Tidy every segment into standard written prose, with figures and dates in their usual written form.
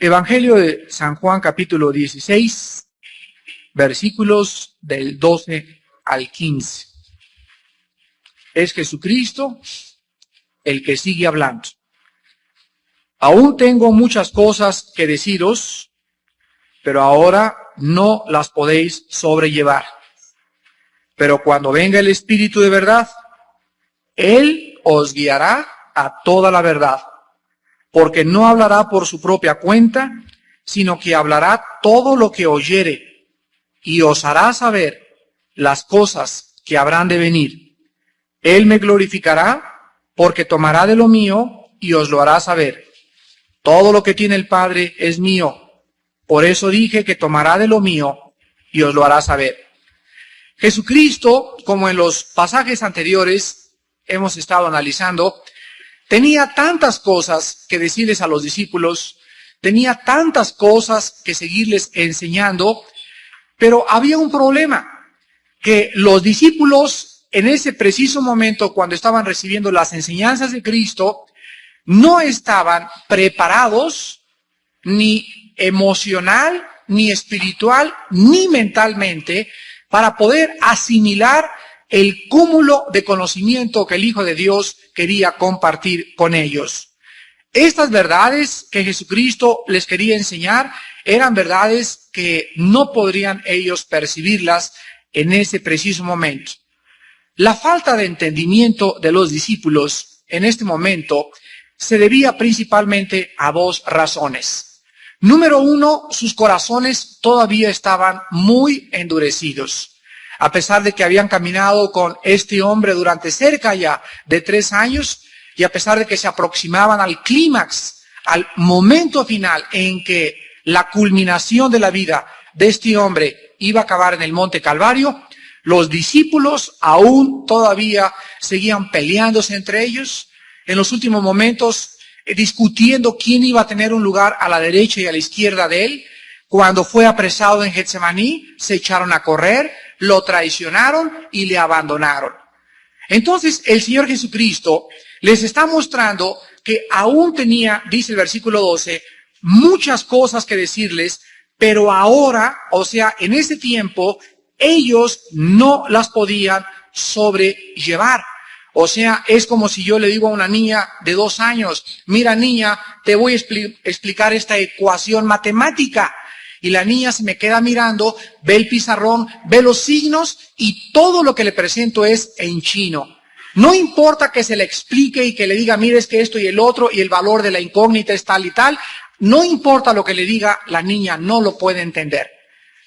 Evangelio de San Juan, capítulo 16, versículos del 12 al 15. Es Jesucristo el que sigue hablando. Aún tengo muchas cosas que deciros, pero ahora no las podéis sobrellevar. Pero cuando venga el Espíritu de verdad, Él os guiará a toda la verdad, porque no hablará por su propia cuenta, sino que hablará todo lo que oyere, y os hará saber las cosas que habrán de venir. Él me glorificará, porque tomará de lo mío y os lo hará saber. Todo lo que tiene el Padre es mío. Por eso dije que tomará de lo mío y os lo hará saber. Jesucristo, como en los pasajes anteriores hemos estado analizando, tenía tantas cosas que decirles a los discípulos, tenía tantas cosas que seguirles enseñando, pero había un problema, que los discípulos en ese preciso momento, cuando estaban recibiendo las enseñanzas de Cristo, no estaban preparados ni emocional, ni espiritual, ni mentalmente para poder asimilar el cúmulo de conocimiento que el Hijo de Dios quería compartir con ellos. Estas verdades que Jesucristo les quería enseñar eran verdades que no podrían ellos percibirlas en ese preciso momento. La falta de entendimiento de los discípulos en este momento se debía principalmente a dos razones. Número uno, sus corazones todavía estaban muy endurecidos. A pesar de que habían caminado con este hombre durante cerca ya de 3 años, y a pesar de que se aproximaban al clímax, al momento final en que la culminación de la vida de este hombre iba a acabar en el Monte Calvario, los discípulos aún todavía seguían peleándose entre ellos, en los últimos momentos discutiendo quién iba a tener un lugar a la derecha y a la izquierda de él. Cuando fue apresado en Getsemaní, se echaron a correr, lo traicionaron y le abandonaron. Entonces el Señor Jesucristo les está mostrando que aún tenía, dice el versículo 12, muchas cosas que decirles, pero ahora, o sea, en ese tiempo, ellos no las podían sobrellevar. O sea, es como si yo le digo a una niña de 2 años, mira niña, te voy a explicar esta ecuación matemática. Y la niña se me queda mirando, ve el pizarrón, ve los signos y todo lo que le presento es en chino. No importa que se le explique y que le diga, mire, es que esto y el otro y el valor de la incógnita es tal y tal. No importa lo que le diga, la niña no lo puede entender.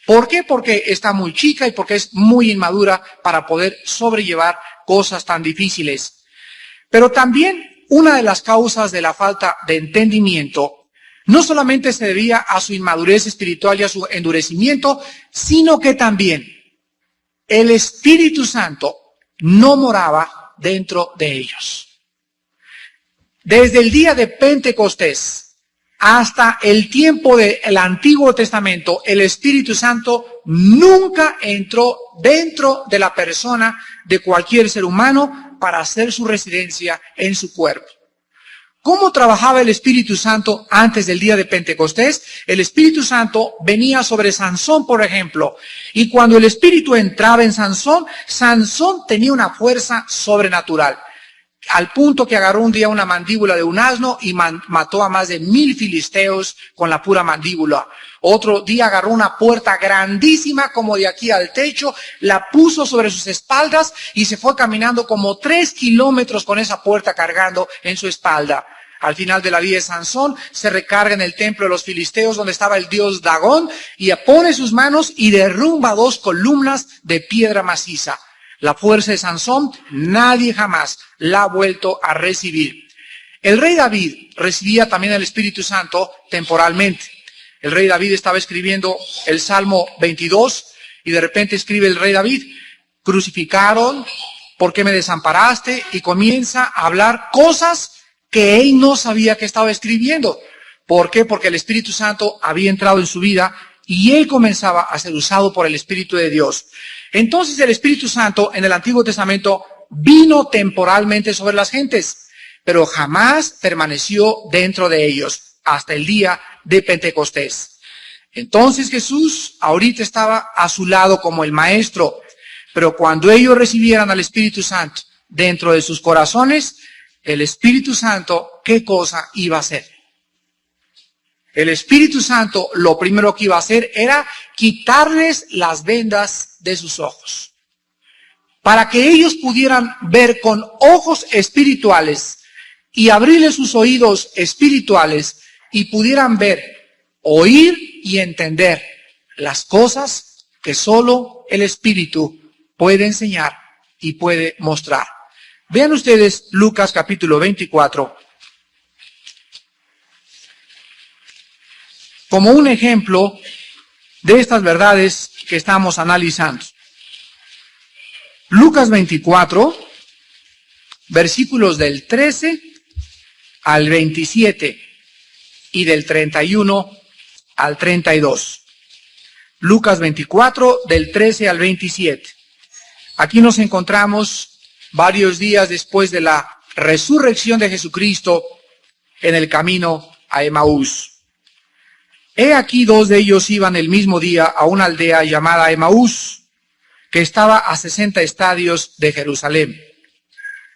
¿Por qué? Porque está muy chica y porque es muy inmadura para poder sobrellevar cosas tan difíciles. Pero también una de las causas de la falta de entendimiento no solamente se debía a su inmadurez espiritual y a su endurecimiento, sino que también el Espíritu Santo no moraba dentro de ellos. Desde el día de Pentecostés hasta el tiempo del Antiguo Testamento, el Espíritu Santo nunca entró dentro de la persona de cualquier ser humano para hacer su residencia en su cuerpo. ¿Cómo trabajaba el Espíritu Santo antes del día de Pentecostés? El Espíritu Santo venía sobre Sansón, por ejemplo, y cuando el Espíritu entraba en Sansón, Sansón tenía una fuerza sobrenatural, al punto que agarró un día una mandíbula de un asno y mató a más de 1000 filisteos con la pura mandíbula. Otro día agarró una puerta grandísima como de aquí al techo, la puso sobre sus espaldas y se fue caminando como 3 kilómetros con esa puerta cargando en su espalda. Al final de la vida de Sansón, se recarga en el templo de los filisteos donde estaba el dios Dagón y pone sus manos y derrumba 2 columnas de piedra maciza. La fuerza de Sansón nadie jamás la ha vuelto a recibir. El rey David recibía también el Espíritu Santo temporalmente. El rey David estaba escribiendo el Salmo 22 y de repente escribe el rey David, crucificaron, ¿por qué me desamparaste? Y comienza a hablar cosas que él no sabía que estaba escribiendo. ¿Por qué? Porque el Espíritu Santo había entrado en su vida y él comenzaba a ser usado por el Espíritu de Dios. Entonces el Espíritu Santo en el Antiguo Testamento vino temporalmente sobre las gentes, pero jamás permaneció dentro de ellos. hasta el día de Pentecostés. Entonces Jesús ahorita estaba a su lado como el Maestro, pero cuando ellos recibieran al Espíritu Santo dentro de sus corazones, el Espíritu Santo, ¿qué cosa iba a hacer? El Espíritu Santo lo primero que iba a hacer era quitarles las vendas de sus ojos, para que ellos pudieran ver con ojos espirituales y abrirles sus oídos espirituales y pudieran ver, oír y entender las cosas que solo el Espíritu puede enseñar y puede mostrar. Vean ustedes Lucas capítulo 24 como un ejemplo de estas verdades que estamos analizando. Lucas 24, versículos del 13 al 27 y del 31 al 32. Lucas 24, del 13 al 27. Aquí nos encontramos varios días después de la resurrección de Jesucristo en el camino a Emaús. He aquí dos de ellos iban el mismo día a una aldea llamada Emaús, que estaba a 60 estadios de Jerusalén.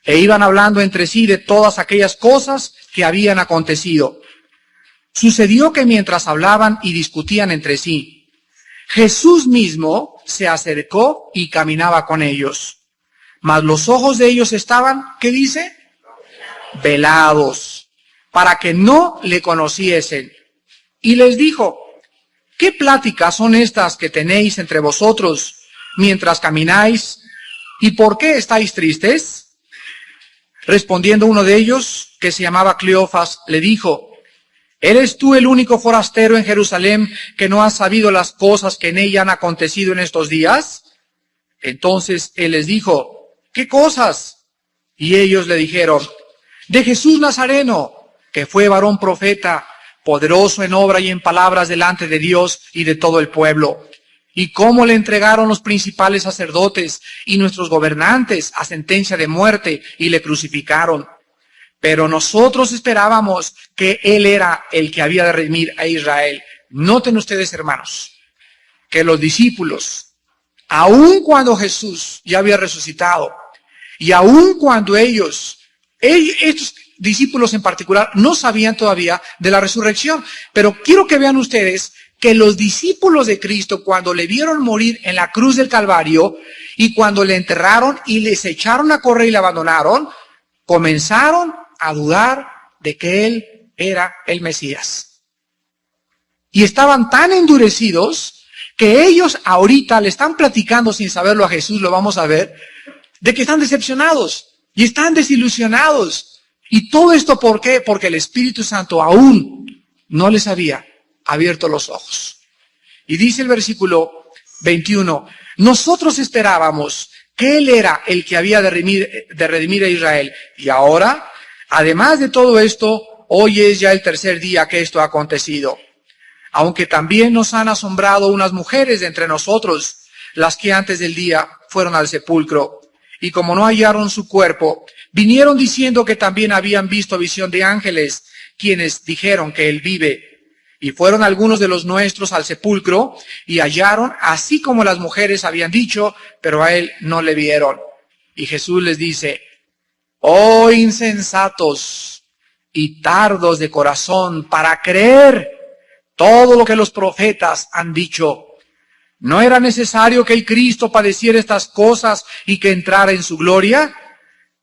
E iban hablando entre sí de todas aquellas cosas que habían acontecido. Sucedió que mientras hablaban y discutían entre sí, Jesús mismo se acercó y caminaba con ellos. Mas los ojos de ellos estaban, ¿qué dice? Velados, para que no le conociesen. Y les dijo, ¿qué pláticas son estas que tenéis entre vosotros mientras camináis? ¿Y por qué estáis tristes? Respondiendo uno de ellos, que se llamaba Cleofas, le dijo, ¿eres tú el único forastero en Jerusalén que no has sabido las cosas que en ella han acontecido en estos días? Entonces él les dijo, ¿qué cosas? Y ellos le dijeron, de Jesús Nazareno, que fue varón profeta, poderoso en obra y en palabras delante de Dios y de todo el pueblo. Y cómo le entregaron los principales sacerdotes y nuestros gobernantes a sentencia de muerte y le crucificaron. Pero nosotros esperábamos que él era el que había de redimir a Israel. Noten ustedes, hermanos, que los discípulos, aun cuando Jesús ya había resucitado, y aun cuando estos discípulos en particular no sabían todavía de la resurrección, pero quiero que vean ustedes que los discípulos de Cristo, cuando le vieron morir en la cruz del Calvario y cuando le enterraron y les echaron a correr y le abandonaron, comenzaron a dudar de que él era el Mesías. Y estaban tan endurecidos que ellos ahorita le están platicando sin saberlo a Jesús, lo vamos a ver, de que están decepcionados y están desilusionados. Y todo esto, ¿por qué? Porque el Espíritu Santo aún no les había abierto los ojos. Y dice el versículo 21, nosotros esperábamos que Él era el que había de redimir a Israel. Y ahora, además de todo esto, hoy es ya el tercer día que esto ha acontecido. Aunque también nos han asombrado unas mujeres de entre nosotros, las que antes del día fueron al sepulcro. Y como no hallaron su cuerpo, vinieron diciendo que también habían visto visión de ángeles, quienes dijeron que él vive. Y fueron algunos de los nuestros al sepulcro y hallaron, así como las mujeres habían dicho, pero a él no le vieron. Y Jesús les dice, oh insensatos y tardos de corazón para creer todo lo que los profetas han dicho. ¿No era necesario que el Cristo padeciera estas cosas y que entrara en su gloria?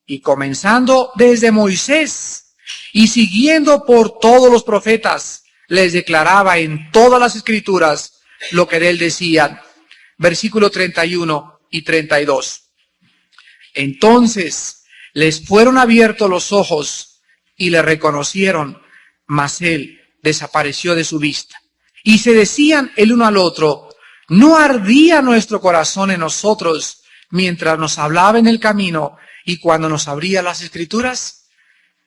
Y comenzando desde Moisés y siguiendo por todos los profetas, les declaraba en todas las escrituras lo que de él decían. Versículo 31 y 32. Entonces les fueron abiertos los ojos y le reconocieron, mas él desapareció de su vista. Y se decían el uno al otro, ¿no ardía nuestro corazón en nosotros mientras nos hablaba en el camino y cuando nos abría las escrituras?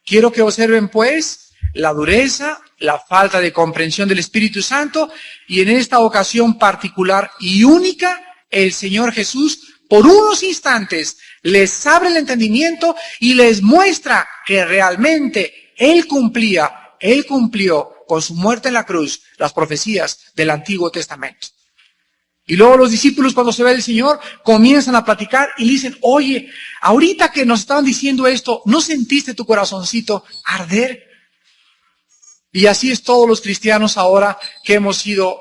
Quiero que observen pues la dureza, la falta de comprensión del Espíritu Santo, y en esta ocasión particular y única, el Señor Jesús por unos instantes les abre el entendimiento y les muestra que realmente Él cumplió con su muerte en la cruz las profecías del Antiguo Testamento. Y luego los discípulos, cuando se ve el Señor, comienzan a platicar y le dicen, oye, ahorita que nos estaban diciendo esto, ¿no sentiste tu corazoncito arder? Y así es todos los cristianos ahora que hemos sido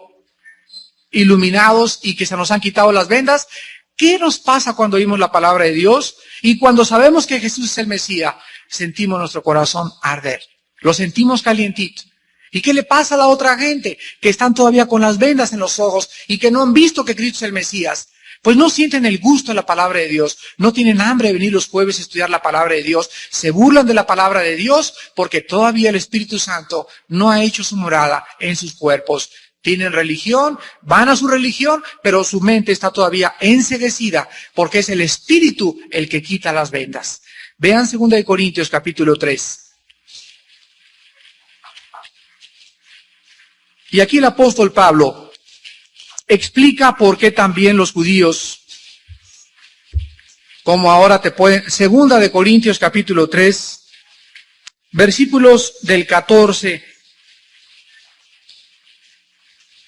iluminados y que se nos han quitado las vendas. ¿Qué nos pasa cuando oímos la palabra de Dios? Y cuando sabemos que Jesús es el Mesías, sentimos nuestro corazón arder. Lo sentimos calientito. ¿Y qué le pasa a la otra gente que están todavía con las vendas en los ojos y que no han visto que Cristo es el Mesías? Pues no sienten el gusto de la palabra de Dios, no tienen hambre de venir los jueves a estudiar la palabra de Dios, se burlan de la palabra de Dios porque todavía el Espíritu Santo no ha hecho su morada en sus cuerpos. Tienen religión, van a su religión, pero su mente está todavía enceguecida porque es el Espíritu el que quita las vendas. Vean 2 Corintios capítulo 3. Y aquí el apóstol Pablo explica por qué también los judíos, como ahora te pueden, 2 Corintios capítulo 3, versículos del 14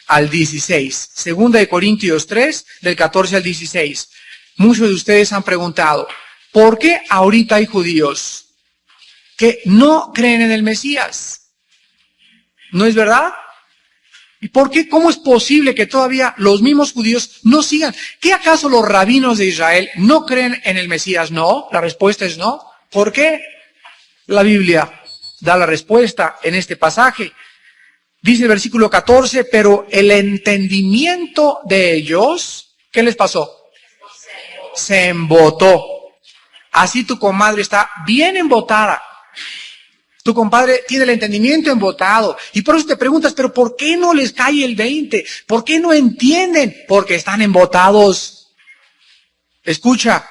al 16. 2 Corintios 3, del 14 al 16. Muchos de ustedes han preguntado, ¿por qué ahorita hay judíos que no creen en el Mesías? ¿No es verdad? ¿Y por qué? ¿Cómo es posible que todavía los mismos judíos no sigan? ¿Qué acaso los rabinos de Israel no creen en el Mesías? No, la respuesta es no. ¿Por qué? La Biblia da la respuesta en este pasaje. Dice el versículo 14, pero el entendimiento de ellos, ¿qué les pasó? Se embotó. Así tu comadre está bien embotada. Tu compadre tiene el entendimiento embotado. Y por eso te preguntas, ¿pero por qué no les cae el 20? ¿Por qué no entienden? Porque están embotados. Escucha,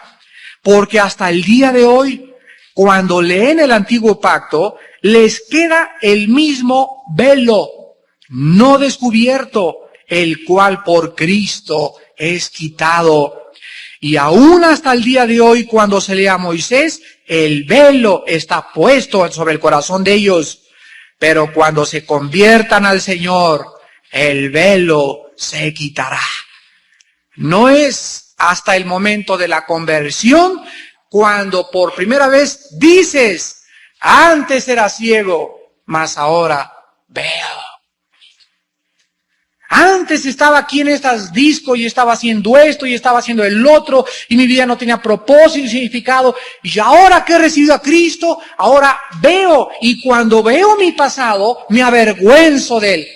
porque hasta el día de hoy, cuando leen el antiguo pacto, les queda el mismo velo, no descubierto, el cual por Cristo es quitado. Y aún hasta el día de hoy, cuando se lee a Moisés, el velo está puesto sobre el corazón de ellos. Pero cuando se conviertan al Señor, el velo se quitará. No es hasta el momento de la conversión cuando por primera vez dices, antes era ciego, mas ahora veo. Antes estaba aquí en estas discos y estaba haciendo esto y estaba haciendo el otro y mi vida no tenía propósito y significado. Y ahora que he recibido a Cristo, ahora veo. Y cuando veo mi pasado, me avergüenzo de él.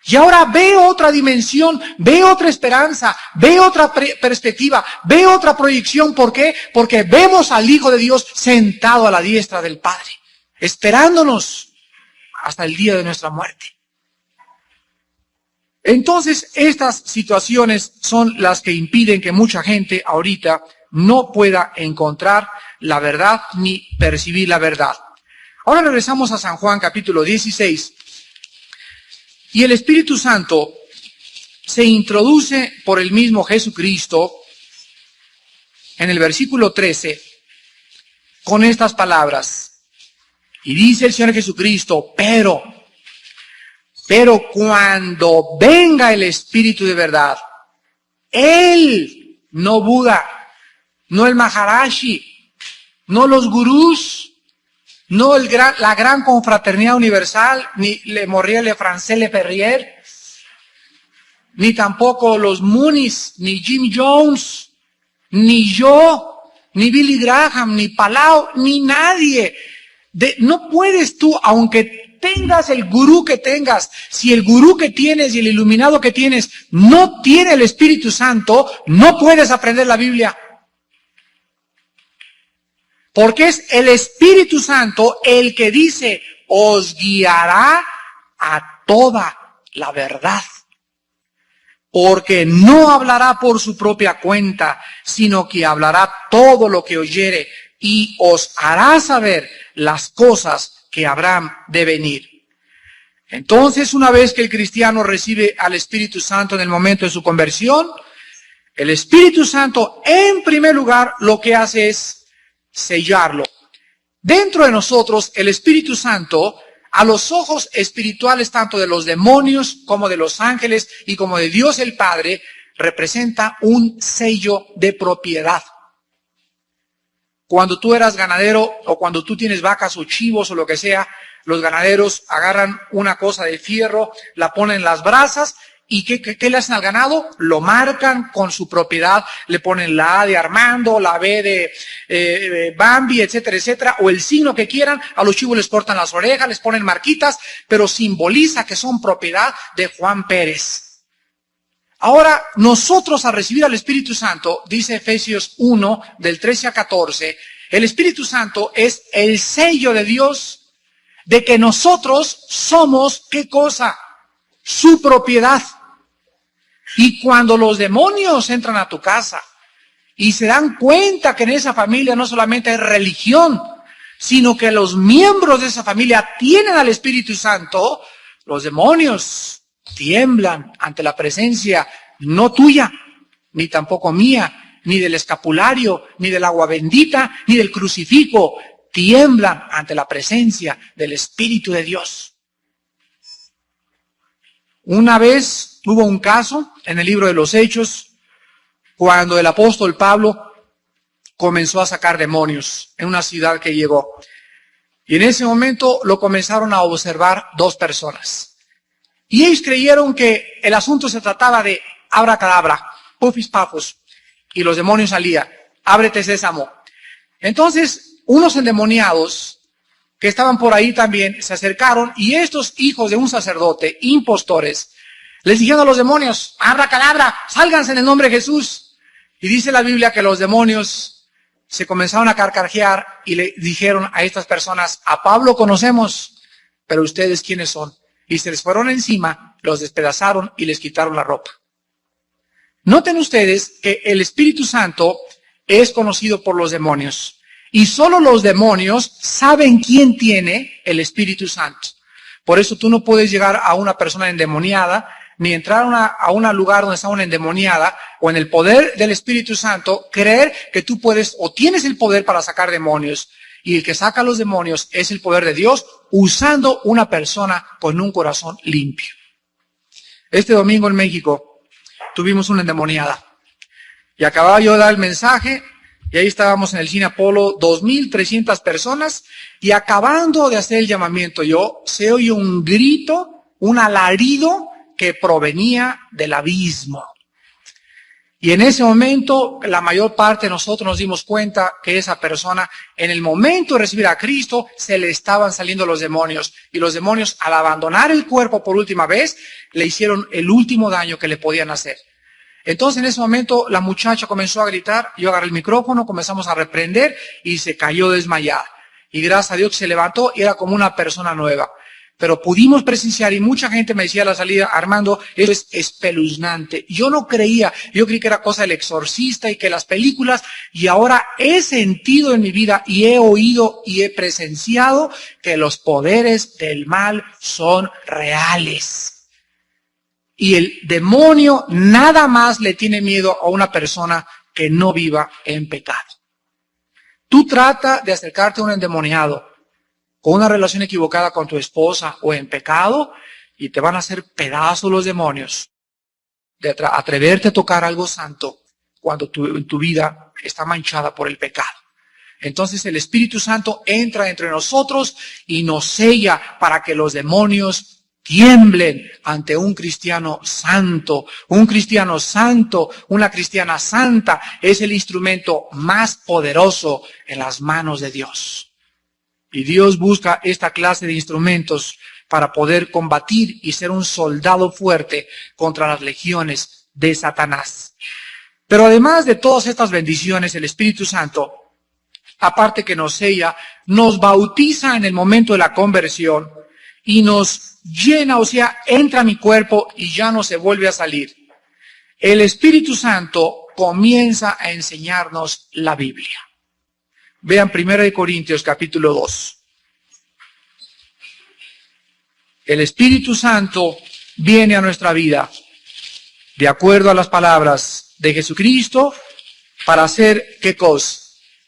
Y ahora veo otra dimensión, veo otra esperanza, veo otra perspectiva, veo otra proyección. ¿Por qué? Porque vemos al Hijo de Dios sentado a la diestra del Padre, esperándonos hasta el día de nuestra muerte. Entonces, estas situaciones son las que impiden que mucha gente ahorita no pueda encontrar la verdad ni percibir la verdad. Ahora regresamos a San Juan capítulo 16 y el Espíritu Santo se introduce por el mismo Jesucristo en el versículo 13 con estas palabras. Y dice el Señor Jesucristo, pero cuando venga el Espíritu de verdad, Él, no Buda, no el Maharashi, no los gurús, no la gran confraternidad universal, ni Le Morrier, Le Français, Le Perrier, ni tampoco los Moonies, ni Jim Jones, ni yo, ni Billy Graham, ni Palau, ni nadie. No puedes tú, aunque tengas el gurú que tengas, si el gurú que tienes y el iluminado que tienes no tiene el Espíritu Santo, no puedes aprender la Biblia. Porque es el Espíritu Santo el que dice, os guiará a toda la verdad. Porque no hablará por su propia cuenta, sino que hablará todo lo que oyere y os hará saber las cosas que habrán de venir. Entonces, una vez que el cristiano recibe al Espíritu Santo en el momento de su conversión, el Espíritu Santo, en primer lugar, lo que hace es sellarlo. Dentro de nosotros, el Espíritu Santo a los ojos espirituales tanto de los demonios como de los ángeles y como de Dios el Padre, representa un sello de propiedad. Cuando tú eras ganadero o cuando tú tienes vacas o chivos o lo que sea, los ganaderos agarran una cosa de fierro, la ponen en las brasas y ¿qué le hacen al ganado? Lo marcan con su propiedad, le ponen la A de Armando, la B de Bambi, etcétera, etcétera, o el signo que quieran. A los chivos les cortan las orejas, les ponen marquitas, pero simboliza que son propiedad de Juan Pérez. Ahora, nosotros al recibir al Espíritu Santo, dice Efesios 1, del 13 a 14, el Espíritu Santo es el sello de Dios de que nosotros somos, ¿qué cosa? Su propiedad. Y cuando los demonios entran a tu casa y se dan cuenta que en esa familia no solamente hay religión, sino que los miembros de esa familia tienen al Espíritu Santo, los demonios tiemblan ante la presencia no tuya, ni tampoco mía, ni del escapulario, ni del agua bendita, ni del crucifijo. Tiemblan ante la presencia del Espíritu de Dios. Una vez hubo un caso en el libro de los Hechos, cuando el apóstol Pablo comenzó a sacar demonios en una ciudad que llegó. Y en ese momento lo comenzaron a observar dos personas. Y ellos creyeron que el asunto se trataba de abracadabra, pufis pafos, y los demonios salían, ábrete sésamo. Entonces, unos endemoniados que estaban por ahí también se acercaron y estos hijos de un sacerdote, impostores, les dijeron a los demonios, abracadabra, sálganse en el nombre de Jesús. Y dice la Biblia que los demonios se comenzaron a carcajear y le dijeron a estas personas, a Pablo conocemos, pero ustedes ¿quiénes son? Y se les fueron encima, los despedazaron y les quitaron la ropa. Noten ustedes que el Espíritu Santo es conocido por los demonios. Y solo los demonios saben quién tiene el Espíritu Santo. Por eso tú no puedes llegar a una persona endemoniada, ni entrar a un lugar donde está una endemoniada, o en el poder del Espíritu Santo, creer que tú puedes o tienes el poder para sacar demonios. Y el que saca los demonios es el poder de Dios, usando una persona con un corazón limpio. Este domingo en México tuvimos una endemoniada. Y acababa yo de dar el mensaje, y ahí estábamos en el Cine Apolo, 2,300 personas, y acabando de hacer el llamamiento se oye un grito, un alarido que provenía del abismo. Y en ese momento, la mayor parte de nosotros nos dimos cuenta que esa persona, en el momento de recibir a Cristo, se le estaban saliendo los demonios. Y los demonios, al abandonar el cuerpo por última vez, le hicieron el último daño que le podían hacer. Entonces en ese momento la muchacha comenzó a gritar, yo agarré el micrófono, comenzamos a reprender y se cayó desmayada. Y gracias a Dios que se levantó y era como una persona nueva. Pero pudimos presenciar y mucha gente me decía a la salida, Armando, eso es espeluznante. Yo no creía, yo creí que era cosa del exorcista y que las películas, y ahora he sentido en mi vida y he oído y he presenciado que los poderes del mal son reales. Y el demonio nada más le tiene miedo a una persona que no viva en pecado. Tú trata de acercarte a un endemoniado con una relación equivocada con tu esposa o en pecado y te van a hacer pedazos los demonios. De atreverte a tocar algo santo cuando tu vida está manchada por el pecado. Entonces el Espíritu Santo entra entre nosotros y nos sella para que los demonios tiemblen ante un cristiano santo. Un cristiano santo, una cristiana santa, es el instrumento más poderoso en las manos de Dios. Y Dios busca esta clase de instrumentos para poder combatir y ser un soldado fuerte contra las legiones de Satanás. Pero además de todas estas bendiciones, el Espíritu Santo, aparte que nos sella, nos bautiza en el momento de la conversión y nos llena, o sea, entra a mi cuerpo y ya no se vuelve a salir. El Espíritu Santo comienza a enseñarnos la Biblia. Vean 1 Corintios capítulo 2. El Espíritu Santo viene a nuestra vida de acuerdo a las palabras de Jesucristo para ser, ¿qué cosa?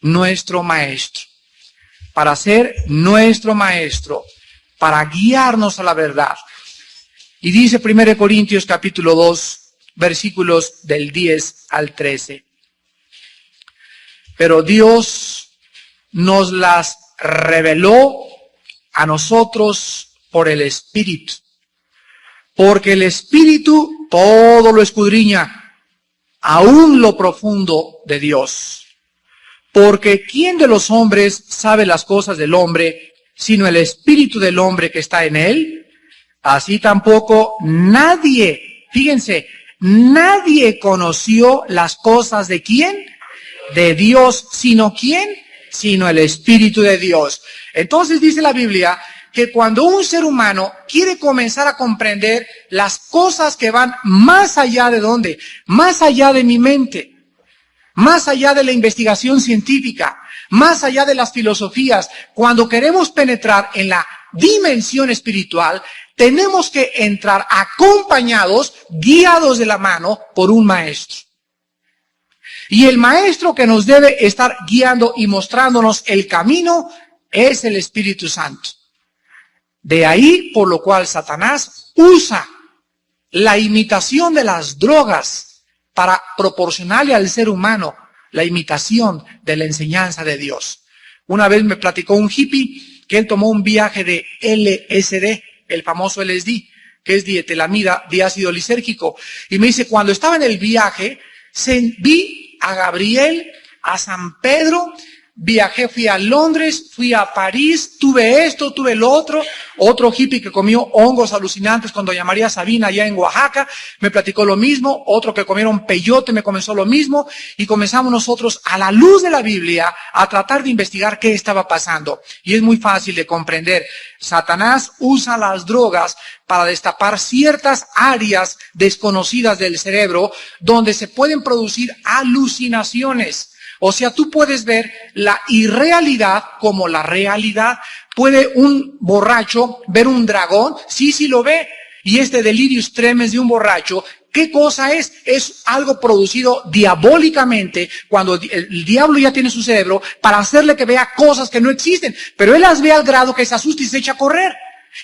Nuestro maestro. Para ser nuestro maestro. para guiarnos a la verdad. Y dice 1 Corintios capítulo 2, versículos del 10 al 13. Pero Dios nos las reveló a nosotros por el Espíritu. Porque el Espíritu todo lo escudriña, aún lo profundo de Dios. Porque ¿quién de los hombres sabe las cosas del hombre, sino el Espíritu del hombre que está en él? Así tampoco nadie, fíjense, nadie conoció las cosas de ¿quién? De Dios, sino ¿quién? Sino el Espíritu de Dios. Entonces dice la Biblia que cuando un ser humano quiere comenzar a comprender las cosas que van más allá de ¿dónde? Más allá de mi mente, más allá de la investigación científica, más allá de las filosofías, cuando queremos penetrar en la dimensión espiritual, tenemos que entrar acompañados, guiados de la mano por un maestro. Y el maestro que nos debe estar guiando y mostrándonos el camino es el Espíritu Santo. De ahí por lo cual Satanás usa la imitación de las drogas para proporcionarle al ser humano la imitación de la enseñanza de Dios. Una vez me platicó un hippie que él tomó un viaje de LSD, el famoso LSD, que es dietilamida, diácido lisérgico. Y me dice, cuando estaba en el viaje, vi a Gabriel, a San Pedro, viajé, fui a Londres, fui a París, tuve esto, tuve lo otro. Otro hippie que comió hongos alucinantes con doña María Sabina allá en Oaxaca, me platicó lo mismo. Otro que comieron peyote me comenzó lo mismo. Y comenzamos nosotros, a la luz de la Biblia, a tratar de investigar qué estaba pasando. Y es muy fácil de comprender. Satanás usa las drogas para destapar ciertas áreas desconocidas del cerebro donde se pueden producir alucinaciones. O sea, tú puedes ver la irrealidad como la realidad. ¿Puede un borracho ver un dragón? Sí, sí lo ve. Y este delirius tremens de un borracho, ¿qué cosa es? Es algo producido diabólicamente cuando el diablo ya tiene su cerebro para hacerle que vea cosas que no existen. Pero él las ve al grado que se asusta y se echa a correr.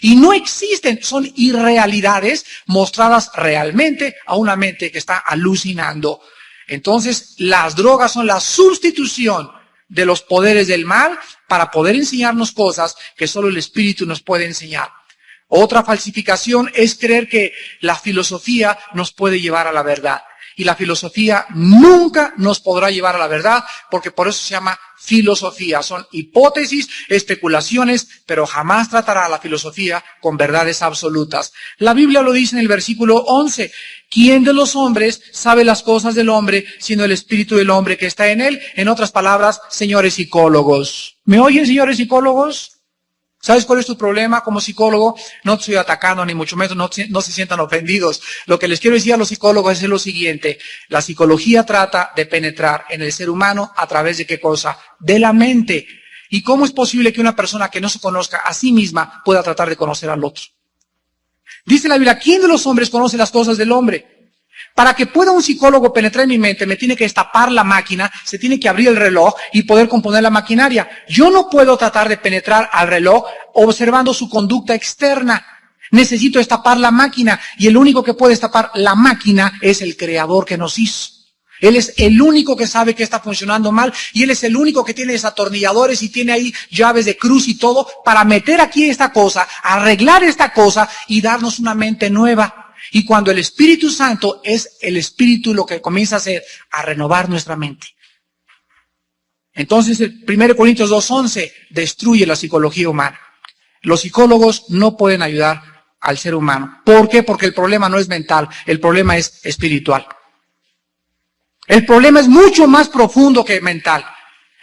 Y no existen, son irrealidades mostradas realmente a una mente que está alucinando. Entonces, las drogas son la sustitución de los poderes del mal para poder enseñarnos cosas que solo el Espíritu nos puede enseñar. Otra falsificación es creer que la filosofía nos puede llevar a la verdad. Y la filosofía nunca nos podrá llevar a la verdad, porque por eso se llama filosofía. Son hipótesis, especulaciones, pero jamás tratará la filosofía con verdades absolutas. La Biblia lo dice en el versículo 11. ¿Quién de los hombres sabe las cosas del hombre, sino el espíritu del hombre que está en él? En otras palabras, señores psicólogos. ¿Me oyen, señores psicólogos? ¿Sabes cuál es tu problema como psicólogo? No te estoy atacando, ni mucho menos, no se sientan ofendidos. Lo que les quiero decir a los psicólogos es lo siguiente. La psicología trata de penetrar en el ser humano a través de ¿qué cosa? De la mente. ¿Y cómo es posible que una persona que no se conozca a sí misma pueda tratar de conocer al otro? Dice la Biblia, ¿quién de los hombres conoce las cosas del hombre? Para que pueda un psicólogo penetrar en mi mente, me tiene que destapar la máquina, se tiene que abrir el reloj y poder componer la maquinaria. Yo no puedo tratar de penetrar al reloj observando su conducta externa. Necesito destapar la máquina y el único que puede destapar la máquina es el Creador que nos hizo. Él es el único que sabe que está funcionando mal y Él es el único que tiene desatornilladores y tiene ahí llaves de cruz y todo para meter aquí esta cosa, arreglar esta cosa y darnos una mente nueva. Y cuando el Espíritu Santo es el Espíritu lo que comienza a hacer, a renovar nuestra mente. Entonces el 1 Corintios 2:11 destruye la psicología humana. Los psicólogos no pueden ayudar al ser humano. ¿Por qué? Porque el problema no es mental, el problema es espiritual. El problema es mucho más profundo que mental.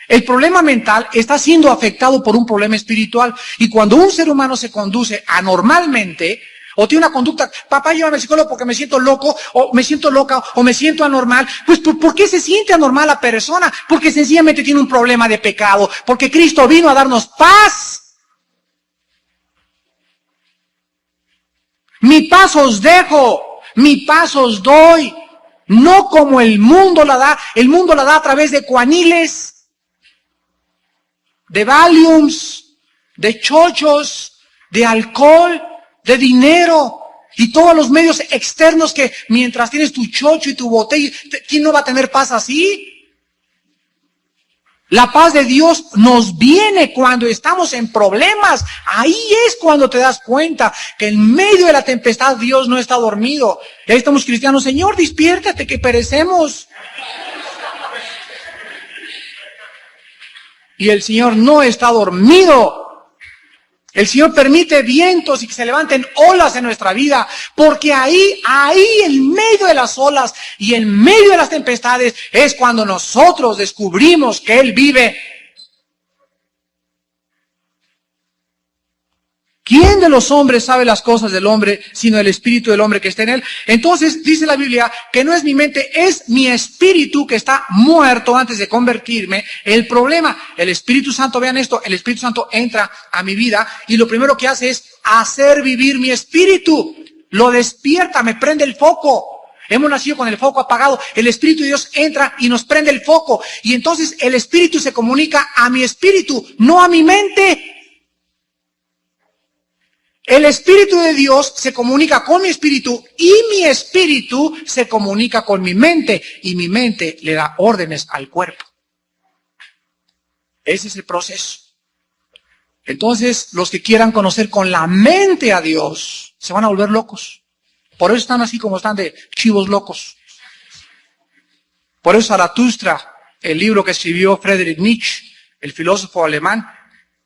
El problema mental está siendo afectado por un problema espiritual. Y cuando un ser humano se conduce anormalmente, o tiene una conducta, papá, llévame al psicólogo porque me siento loco, o me siento loca, o me siento anormal. Pues, ¿por qué se siente anormal la persona? Porque sencillamente tiene un problema de pecado. Porque Cristo vino a darnos paz. Mi paz os dejo, mi paz os doy. No como el mundo la da. El mundo la da a través de cuaniles, de Valiums, de chochos, de alcohol, de dinero y todos los medios externos que mientras tienes tu chocho y tu botella, ¿quién no va a tener paz así? La paz de Dios nos viene cuando estamos en problemas. Ahí es cuando te das cuenta que en medio de la tempestad Dios no está dormido. Y ahí estamos cristianos, Señor, despiértate que perecemos. Y el Señor no está dormido. El Señor permite vientos y que se levanten olas en nuestra vida, porque ahí en medio de las olas y en medio de las tempestades es cuando nosotros descubrimos que Él vive. ¿Quién de los hombres sabe las cosas del hombre, sino el espíritu del hombre que está en él? Entonces dice la Biblia que no es mi mente, es mi espíritu que está muerto antes de convertirme. El problema, el Espíritu Santo, vean esto, el Espíritu Santo entra a mi vida y lo primero que hace es hacer vivir mi espíritu. Lo despierta, me prende el foco. Hemos nacido con el foco apagado. El Espíritu de Dios entra y nos prende el foco. Y entonces el Espíritu se comunica a mi espíritu, no a mi mente. El Espíritu de Dios se comunica con mi espíritu y mi espíritu se comunica con mi mente y mi mente le da órdenes al cuerpo. Ese es el proceso. Entonces, los que quieran conocer con la mente a Dios se van a volver locos. Por eso están así como están de chivos locos. Por eso Zaratustra, el libro que escribió Friedrich Nietzsche, el filósofo alemán,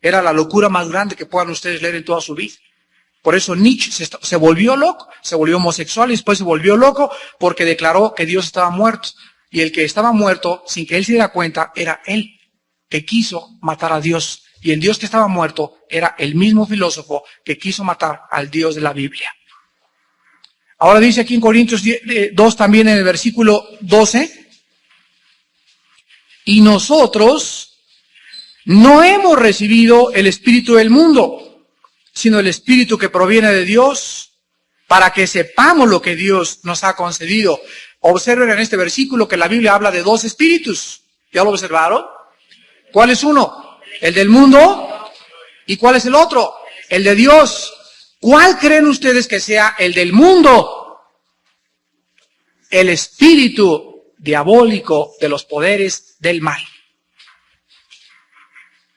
era la locura más grande que puedan ustedes leer en toda su vida. Por eso Nietzsche se volvió loco, se volvió homosexual y después se volvió loco porque declaró que Dios estaba muerto. Y el que estaba muerto, sin que él se diera cuenta, era él, que quiso matar a Dios. Y el Dios que estaba muerto era el mismo filósofo que quiso matar al Dios de la Biblia. Ahora dice aquí en Corintios 2 también en el versículo 12, y nosotros no hemos recibido el espíritu del mundo, sino el Espíritu que proviene de Dios, para que sepamos lo que Dios nos ha concedido. Observen en este versículo que la Biblia habla de dos espíritus. ¿Ya lo observaron? ¿Cuál es uno? El del mundo. ¿Y cuál es el otro? El de Dios. ¿Cuál creen ustedes que sea el del mundo? El espíritu diabólico de los poderes del mal.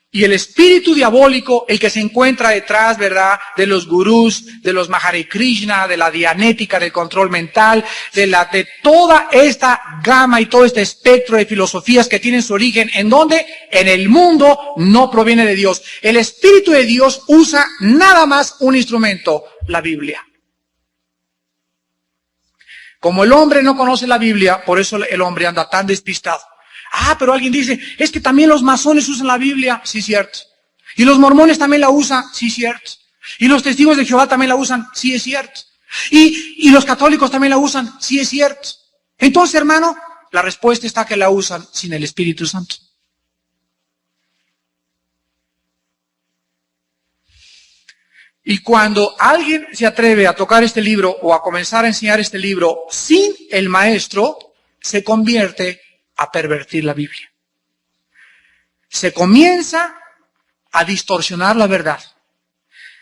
Y el espíritu diabólico, el que se encuentra detrás, ¿verdad?, de los gurús, de los Mahare Krishna, de la dianética, del control mental, de toda esta gama y todo este espectro de filosofías que tienen su origen, ¿en dónde? En el mundo, no proviene de Dios. El Espíritu de Dios usa nada más un instrumento, la Biblia. Como el hombre no conoce la Biblia, por eso el hombre anda tan despistado. Ah, pero alguien dice, es que también los masones usan la Biblia. Sí, cierto. Y los mormones también la usan. Sí, cierto. Y los testigos de Jehová también la usan. Sí, es cierto. Y los católicos también la usan. Sí, es cierto. Entonces, hermano, la respuesta está que la usan sin el Espíritu Santo. Y cuando alguien se atreve a tocar este libro o a comenzar a enseñar este libro sin el maestro, se convierte a pervertir la Biblia. Se comienza a distorsionar la verdad.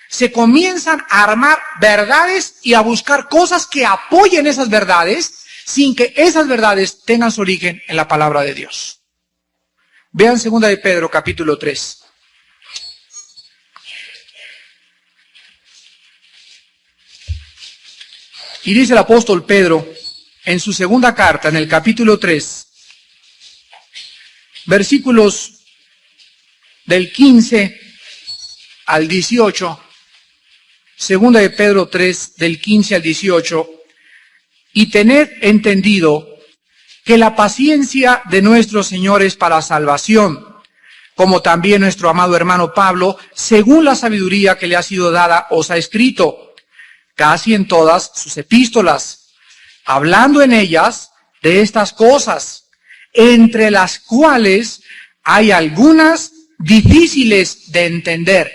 Se comienzan a armar verdades y a buscar cosas que apoyen esas verdades sin que esas verdades tengan su origen en la palabra de Dios. Vean 2 de Pedro, capítulo 3. Y dice el apóstol Pedro en su segunda carta, en el capítulo 3, versículos del 15 al 18, 2 de Pedro 3, del 15 al 18, y tened entendido que la paciencia de nuestro Señor es para salvación, como también nuestro amado hermano Pablo, según la sabiduría que le ha sido dada, os ha escrito, casi en todas sus epístolas, hablando en ellas de estas cosas, entre las cuales hay algunas difíciles de entender,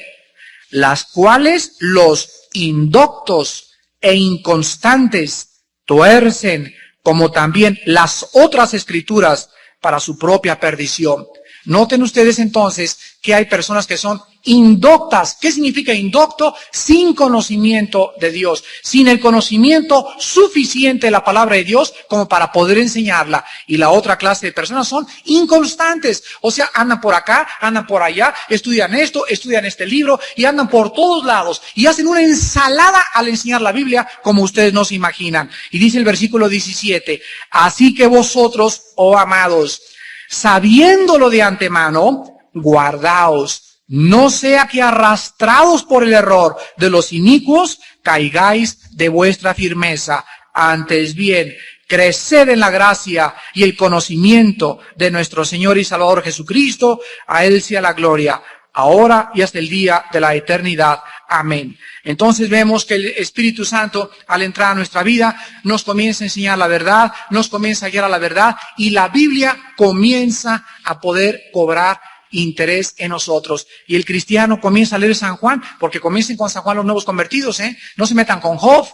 las cuales los indoctos e inconstantes tuercen, como también las otras escrituras para su propia perdición. Noten ustedes entonces que hay personas que son indoctas. ¿Qué significa indocto? Sin conocimiento de Dios, sin el conocimiento suficiente de la palabra de Dios como para poder enseñarla. Y la otra clase de personas son inconstantes, o sea, andan por acá, andan por allá, estudian esto, estudian este libro y andan por todos lados y hacen una ensalada al enseñar la Biblia como ustedes no se imaginan. Y dice el versículo 17, así que vosotros, oh amados, sabiéndolo de antemano, guardaos, no sea que arrastrados por el error de los inicuos, caigáis de vuestra firmeza. Antes bien, creced en la gracia y el conocimiento de nuestro Señor y Salvador Jesucristo. A Él sea la gloria, ahora y hasta el día de la eternidad. Amén. Entonces vemos que el Espíritu Santo, al entrar a nuestra vida, nos comienza a enseñar la verdad, nos comienza a guiar a la verdad, y la Biblia comienza a poder cobrar interés en nosotros. Y el cristiano comienza a leer San Juan, porque comiencen con San Juan los nuevos convertidos, no se metan con Job,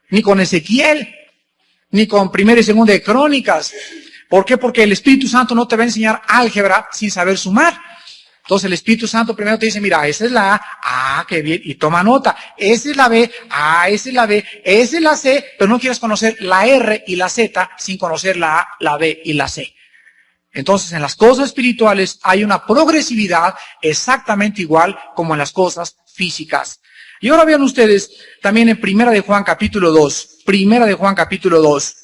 ni con Ezequiel, ni con Primera y Segunda de Crónicas. ¿Por qué? Porque el Espíritu Santo no te va a enseñar álgebra sin saber sumar. Entonces el Espíritu Santo primero te dice, mira, esa es la A, qué bien, y toma nota. Esa es la B, esa es la B, esa es la C, pero no quieras conocer la R y la Z sin conocer la A, la B y la C. Entonces, en las cosas espirituales hay una progresividad exactamente igual como en las cosas físicas. Y ahora vean ustedes también en Primera de Juan capítulo 2. Primera de Juan capítulo 2.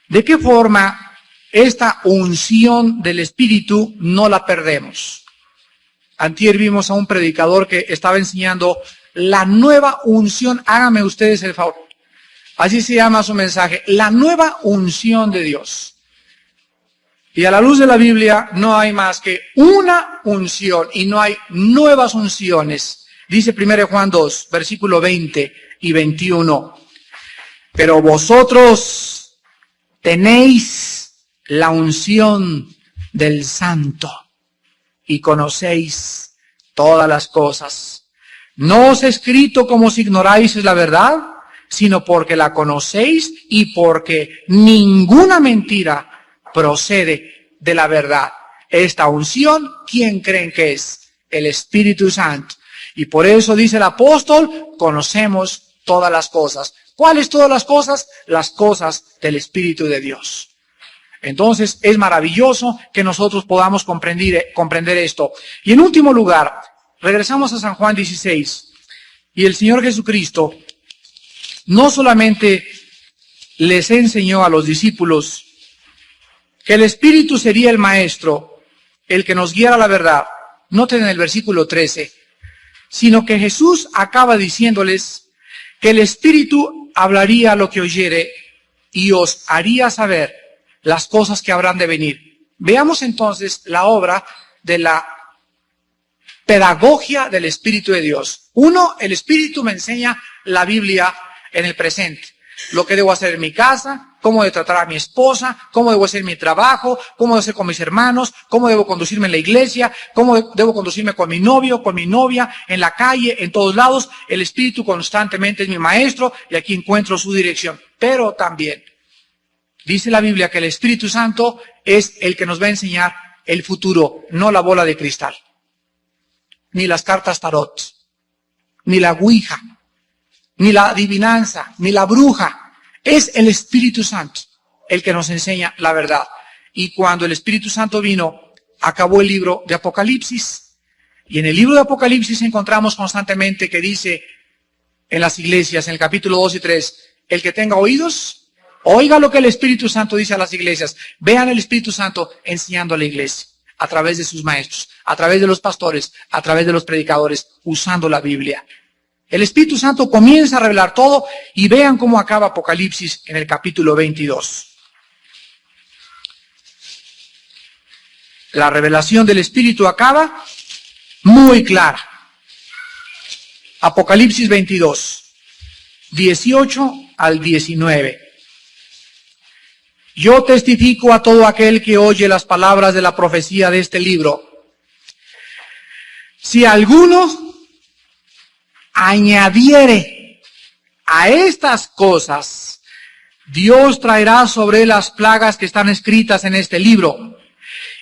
¿De qué forma esta unción del Espíritu no la perdemos? Antier vimos a un predicador que estaba enseñando la nueva unción. Háganme ustedes el favor. Así se llama su mensaje. La nueva unción de Dios. Y a la luz de la Biblia no hay más que una unción y no hay nuevas unciones. Dice 1 Juan 2, versículo 20 y 21. Pero vosotros tenéis la unción del Santo y conocéis todas las cosas. No os he escrito como si ignoráis la verdad, sino porque la conocéis y porque ninguna mentira procede de la verdad. Esta unción, ¿quién creen que es? El Espíritu Santo. Y por eso dice el apóstol, conocemos todas las cosas. ¿Cuáles todas las cosas? Las cosas del Espíritu de Dios. Entonces es maravilloso que nosotros podamos comprender esto. Y en último lugar, regresamos a San Juan 16. Y el Señor Jesucristo no solamente les enseñó a los discípulos que el Espíritu sería el Maestro, el que nos guiara a la verdad. Noten en el versículo 13, sino que Jesús acaba diciéndoles que el Espíritu hablaría lo que oyere y os haría saber las cosas que habrán de venir. Veamos entonces la obra de la pedagogía del Espíritu de Dios. Uno, el Espíritu me enseña la Biblia en el presente. Lo que debo hacer en mi casa, cómo debo tratar a mi esposa, cómo debo hacer mi trabajo, cómo debo hacer con mis hermanos, cómo debo conducirme en la iglesia, cómo debo conducirme con mi novio, con mi novia, en la calle, en todos lados. El Espíritu constantemente es mi maestro y aquí encuentro su dirección. Pero también dice la Biblia que el Espíritu Santo es el que nos va a enseñar el futuro, no la bola de cristal, ni las cartas tarot, ni la ouija, ni la adivinanza, ni la bruja. Es el Espíritu Santo el que nos enseña la verdad. Y cuando el Espíritu Santo vino, acabó el libro de Apocalipsis. Y en el libro de Apocalipsis encontramos constantemente que dice en las iglesias, en el capítulo 2 y 3, el que tenga oídos, oiga lo que el Espíritu Santo dice a las iglesias. Vean el Espíritu Santo enseñando a la iglesia, a través de sus maestros, a través de los pastores, a través de los predicadores, usando la Biblia. El Espíritu Santo comienza a revelar todo y vean cómo acaba Apocalipsis en el capítulo 22. La revelación del Espíritu acaba muy clara. Apocalipsis 22, 18 al 19. Yo testifico a todo aquel que oye las palabras de la profecía de este libro. Si alguno añadiere a estas cosas, Dios traerá sobre las plagas que están escritas en este libro.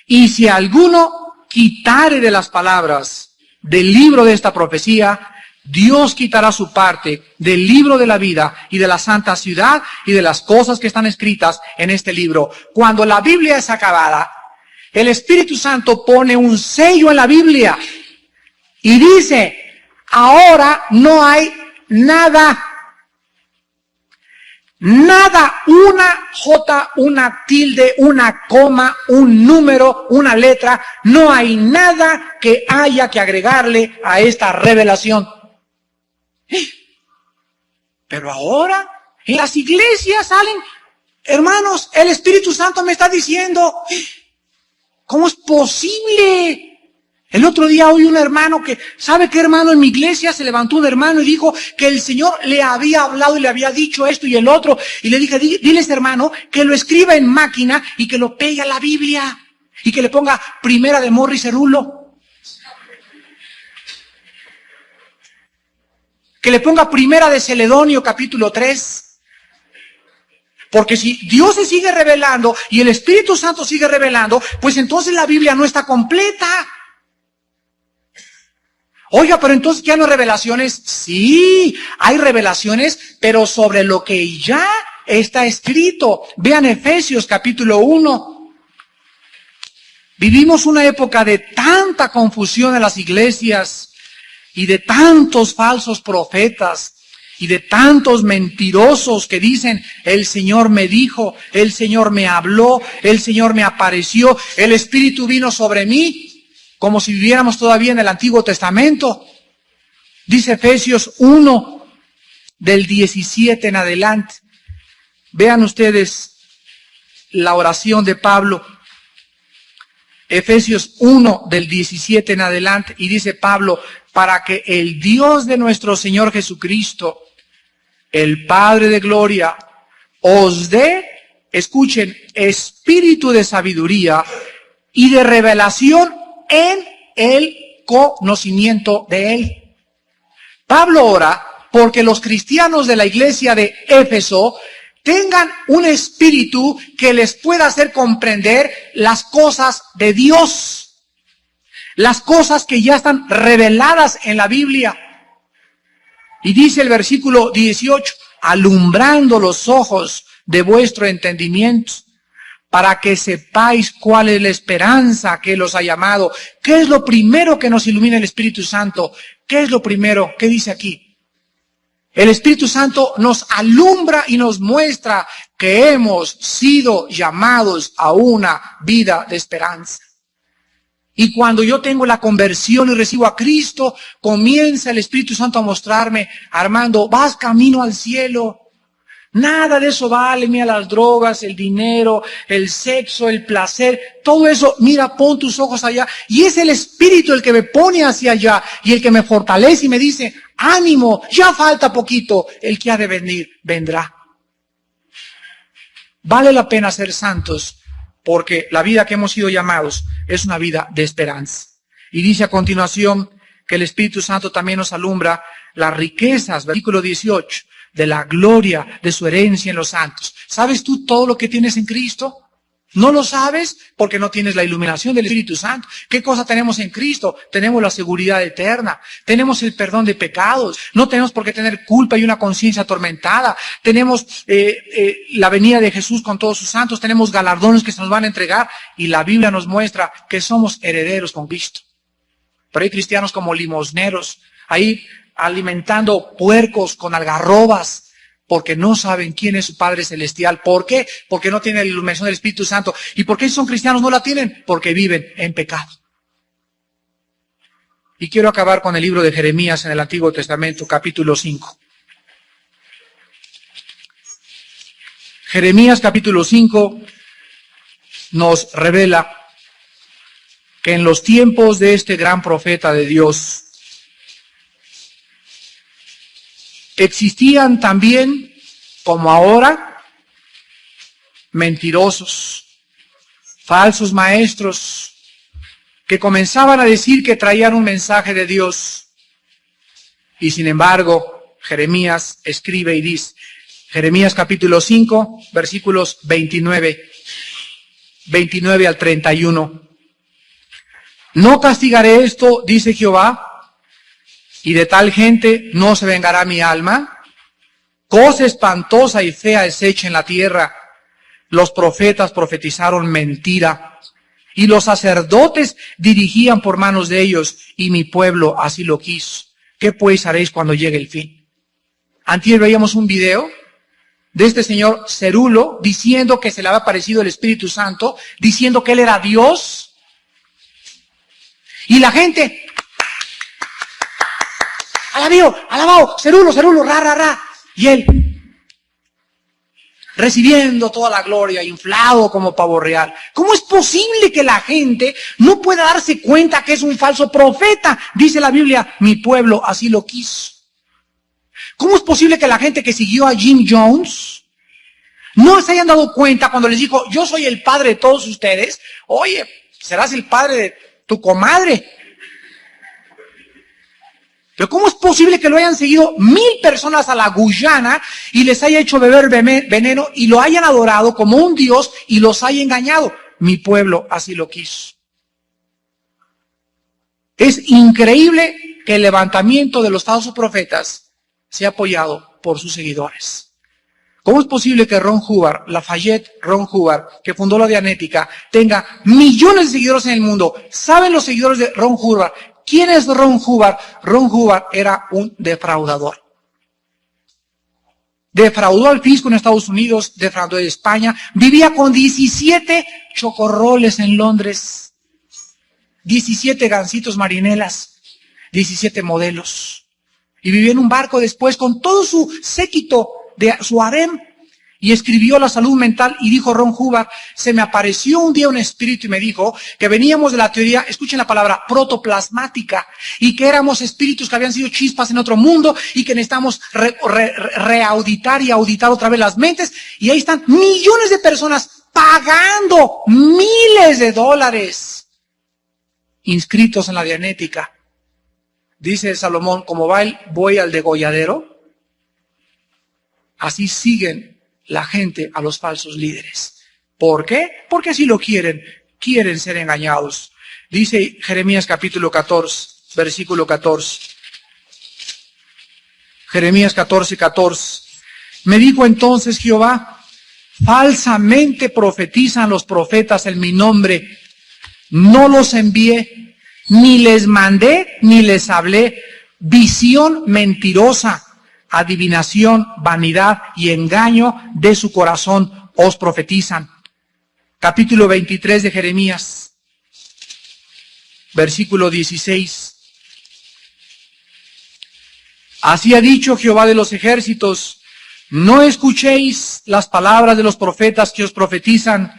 Y si alguno quitare de las palabras del libro de esta profecía, Dios quitará su parte del libro de la vida y de la santa ciudad y de las cosas que están escritas en este libro. Cuando la Biblia es acabada, el Espíritu Santo pone un sello en la Biblia y dice, ahora no hay nada, una J, una tilde, una coma, un número, una letra, no hay nada que haya que agregarle a esta revelación. Pero ahora en las iglesias salen, hermanos, el Espíritu Santo me está diciendo, ¿cómo es posible? El otro día oí un hermano que, ¿sabe qué, hermano? En mi iglesia se levantó un hermano y dijo que el Señor le había hablado y le había dicho esto y el otro. Y le dije, dile a este hermano que lo escriba en máquina y que lo pegue a la Biblia. Y que le ponga Primera de Morris Cerulo. Que le ponga Primera de Celedonio, capítulo 3. Porque si Dios se sigue revelando y el Espíritu Santo sigue revelando, pues entonces la Biblia no está completa. Oiga, pero entonces ¿ya no hay revelaciones? Sí, hay revelaciones, pero sobre lo que ya está escrito. Vean Efesios capítulo 1. Vivimos una época de tanta confusión en las iglesias y de tantos falsos profetas y de tantos mentirosos que dicen, el Señor me dijo, el Señor me habló, el Señor me apareció, el Espíritu vino sobre mí, como si viviéramos todavía en el Antiguo Testamento. Dice Efesios 1, del 17 en adelante. Vean ustedes la oración de Pablo. Efesios 1, del 17 en adelante, y dice Pablo, para que el Dios de nuestro Señor Jesucristo, el Padre de gloria, os dé, escuchen, espíritu de sabiduría y de revelación en el conocimiento de Él. Pablo ora porque los cristianos de la iglesia de Éfeso tengan un espíritu que les pueda hacer comprender las cosas de Dios. Las cosas que ya están reveladas en la Biblia. Y dice el versículo 18, alumbrando los ojos de vuestro entendimiento, para que sepáis cuál es la esperanza que los ha llamado. ¿Qué es lo primero que nos ilumina el Espíritu Santo? ¿Qué es lo primero? ¿Qué dice aquí? El Espíritu Santo nos alumbra y nos muestra que hemos sido llamados a una vida de esperanza. Y cuando yo tengo la conversión y recibo a Cristo, comienza el Espíritu Santo a mostrarme, Armando, vas camino al cielo. Nada de eso vale, mira las drogas, el dinero, el sexo, el placer, todo eso, mira, pon tus ojos allá. Y es el Espíritu el que me pone hacia allá y el que me fortalece y me dice, ánimo, ya falta poquito, el que ha de venir, vendrá. Vale la pena ser santos, porque la vida que hemos sido llamados es una vida de esperanza. Y dice a continuación que el Espíritu Santo también nos alumbra las riquezas, versículo 18, de la gloria de su herencia en los santos. ¿Sabes tú todo lo que tienes en Cristo? ¿No lo sabes? Porque no tienes la iluminación del Espíritu Santo. ¿Qué cosa tenemos en Cristo? Tenemos la seguridad eterna. Tenemos el perdón de pecados. No tenemos por qué tener culpa y una conciencia atormentada. Tenemos la venida de Jesús con todos sus santos. Tenemos galardones que se nos van a entregar. Y la Biblia nos muestra que somos herederos con Cristo. Pero hay cristianos como limosneros, ahí alimentando puercos con algarrobas, porque no saben quién es su Padre Celestial. ¿Por qué? Porque no tienen la iluminación del Espíritu Santo. ¿Y por qué son cristianos no la tienen? Porque viven en pecado. Y quiero acabar con el libro de Jeremías en el Antiguo Testamento, capítulo 5. Jeremías capítulo 5 nos revela que en los tiempos de este gran profeta de Dios, existían también, como ahora, mentirosos, falsos maestros, que comenzaban a decir que traían un mensaje de Dios. Y sin embargo, Jeremías escribe y dice, Jeremías capítulo 5, versículos 29 al 31. No castigaré esto, dice Jehová, y de tal gente no se vengará mi alma. Cosa espantosa y fea es hecha en la tierra. Los profetas profetizaron mentira, y los sacerdotes dirigían por manos de ellos, y mi pueblo así lo quiso. ¿Qué pues haréis cuando llegue el fin? Antier veíamos un video de este señor Cerulo diciendo que se le había aparecido el Espíritu Santo, diciendo que él era Dios. Y la gente, alabado, Cerulo, ra. Y él, recibiendo toda la gloria, inflado como pavo real. ¿Cómo es posible que la gente no pueda darse cuenta que es un falso profeta? Dice la Biblia, mi pueblo así lo quiso. ¿Cómo es posible que la gente que siguió a Jim Jones no se hayan dado cuenta cuando les dijo, yo soy el padre de todos ustedes? Oye, serás el padre de tu comadre. Pero ¿cómo es posible que lo hayan seguido 1000 personas a la Guyana y les haya hecho beber veneno y lo hayan adorado como un dios y los haya engañado? Mi pueblo así lo quiso. Es increíble que el levantamiento de los falsos profetas sea apoyado por sus seguidores. ¿Cómo es posible que Ron Lafayette Ron Hubbard, que fundó la Dianética, tenga millones de seguidores en el mundo? ¿Saben los seguidores de Ron Hubbard? ¿Quién es Ron Hubbard? Ron Hubbard era un defraudador. Defraudó al fisco en Estados Unidos, defraudó en España, vivía con 17 chocorroles en Londres, 17 gancitos marinelas, 17 modelos. Y vivía en un barco después con todo su séquito de su harem. Y escribió La salud mental y dijo Ron Hubbard, se me apareció un día un espíritu y me dijo que veníamos de la teoría, escuchen la palabra, protoplasmática, y que éramos espíritus que habían sido chispas en otro mundo y que necesitamos reauditar y auditar otra vez las mentes. Y ahí están millones de personas pagando miles de dólares inscritos en la Dianética. Dice Salomón, como va el buey al degolladero, así siguen la gente a los falsos líderes. ¿Por qué? Porque así lo quieren ser engañados. Dice Jeremías capítulo 14, versículo 14. Jeremías 14. Me dijo entonces Jehová, falsamente profetizan los profetas en mi nombre. No los envié, ni les mandé, ni les hablé. Visión mentirosa, adivinación, vanidad y engaño de su corazón os profetizan. Capítulo 23 de Jeremías, versículo 16. Así ha dicho Jehová de los ejércitos, no escuchéis las palabras de los profetas que os profetizan,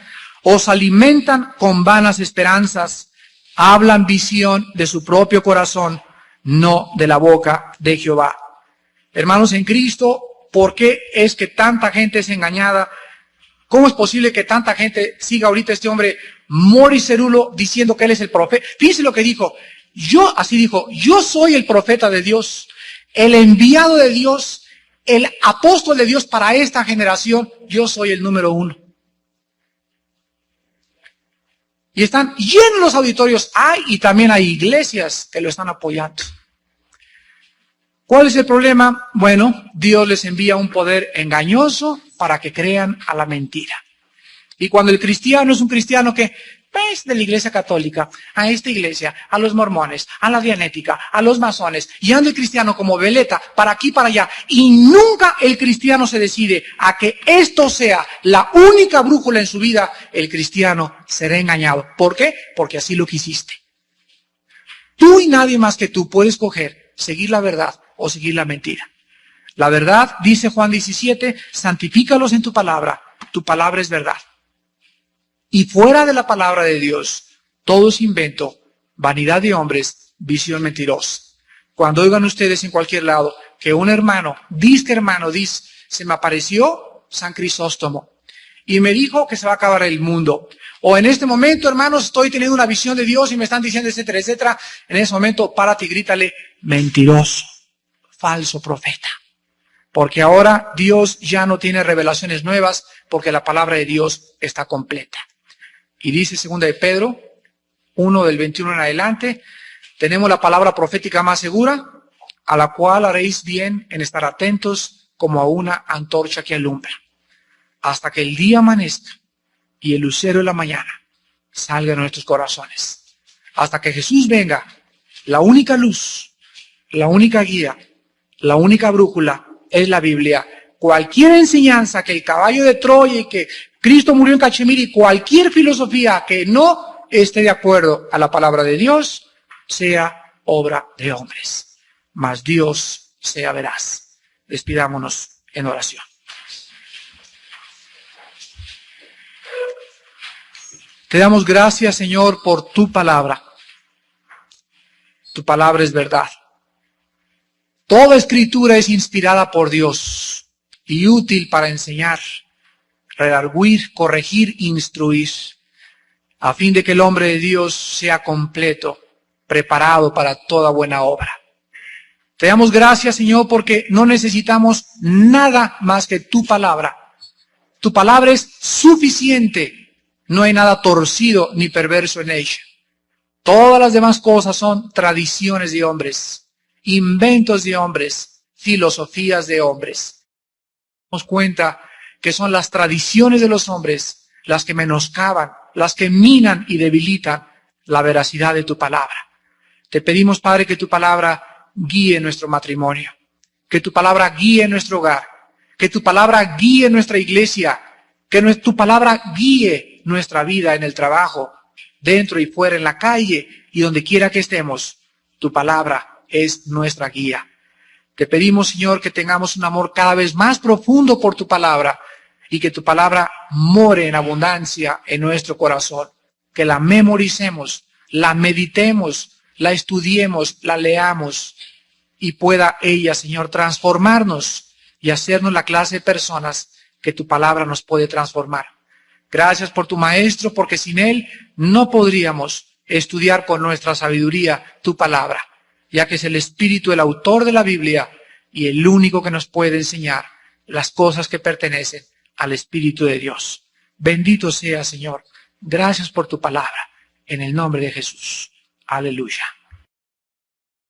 os alimentan con vanas esperanzas, hablan visión de su propio corazón, no de la boca de Jehová. Hermanos en Cristo, ¿por qué es que tanta gente es engañada? ¿Cómo es posible que tanta gente siga ahorita a este hombre Morris Cerulo diciendo que él es el profeta? Fíjense lo que dijo. Yo soy el profeta de Dios, el enviado de Dios, el apóstol de Dios para esta generación. Yo soy el número 1. Y están llenos los auditorios. Y también hay iglesias que lo están apoyando. ¿Cuál es el problema? Bueno, Dios les envía un poder engañoso para que crean a la mentira. Y cuando el cristiano es un cristiano que es de la iglesia católica, a esta iglesia, a los mormones, a la dianética, a los masones, y anda el cristiano como veleta para aquí y para allá, y nunca el cristiano se decide a que esto sea la única brújula en su vida, el cristiano será engañado. ¿Por qué? Porque así lo quisiste. Tú y nadie más que tú puedes escoger seguir la verdad o seguir la mentira. La verdad, dice Juan 17, santifícalos en tu palabra es verdad. Y fuera de la palabra de Dios, todo es invento, vanidad de hombres, visión mentirosa. Cuando oigan ustedes en cualquier lado que un hermano, dice, se me apareció San Crisóstomo y me dijo que se va a acabar el mundo. O en este momento, hermanos, estoy teniendo una visión de Dios y me están diciendo, etcétera, etcétera. En ese momento, párate y grítale, mentiroso, falso profeta. Porque ahora Dios ya no tiene revelaciones nuevas porque la palabra de Dios está completa. Y dice 2 de Pedro, 1 del 21 en adelante, tenemos la palabra profética más segura, a la cual haréis bien en estar atentos como a una antorcha que alumbra, hasta que el día amanezca y el lucero de la mañana salga de nuestros corazones. Hasta que Jesús venga, la única luz, la única guía, la única brújula es la Biblia. Cualquier enseñanza que el caballo de Troya y que Cristo murió en Cachemira y cualquier filosofía que no esté de acuerdo a la palabra de Dios, sea obra de hombres. Mas Dios sea veraz. Despidámonos en oración. Te damos gracias, Señor, por tu palabra. Tu palabra es verdad. Toda escritura es inspirada por Dios y útil para enseñar, redarguir, corregir, instruir, a fin de que el hombre de Dios sea completo, preparado para toda buena obra. Te damos gracias, Señor, porque no necesitamos nada más que tu palabra. Tu palabra es suficiente. No hay nada torcido ni perverso en ella. Todas las demás cosas son tradiciones de hombres, inventos de hombres, filosofías de hombres. Nos cuenta que son las tradiciones de los hombres las que menoscaban, las que minan y debilitan la veracidad de tu palabra. Te pedimos, Padre, que tu palabra guíe nuestro matrimonio, que tu palabra guíe nuestro hogar, que tu palabra guíe nuestra iglesia, que tu palabra guíe nuestra vida en el trabajo, dentro y fuera, en la calle y donde quiera que estemos. Tu palabra es nuestra guía. Te pedimos, Señor, que tengamos un amor cada vez más profundo por tu palabra y que tu palabra more en abundancia en nuestro corazón. Que la memoricemos, la meditemos, la estudiemos, la leamos y pueda ella, Señor, transformarnos y hacernos la clase de personas que tu palabra nos puede transformar. Gracias por tu maestro, porque sin él no podríamos estudiar con nuestra sabiduría tu palabra, ya que es el Espíritu el autor de la Biblia y el único que nos puede enseñar las cosas que pertenecen al Espíritu de Dios. Bendito sea, Señor. Gracias por tu palabra. En el nombre de Jesús. Aleluya.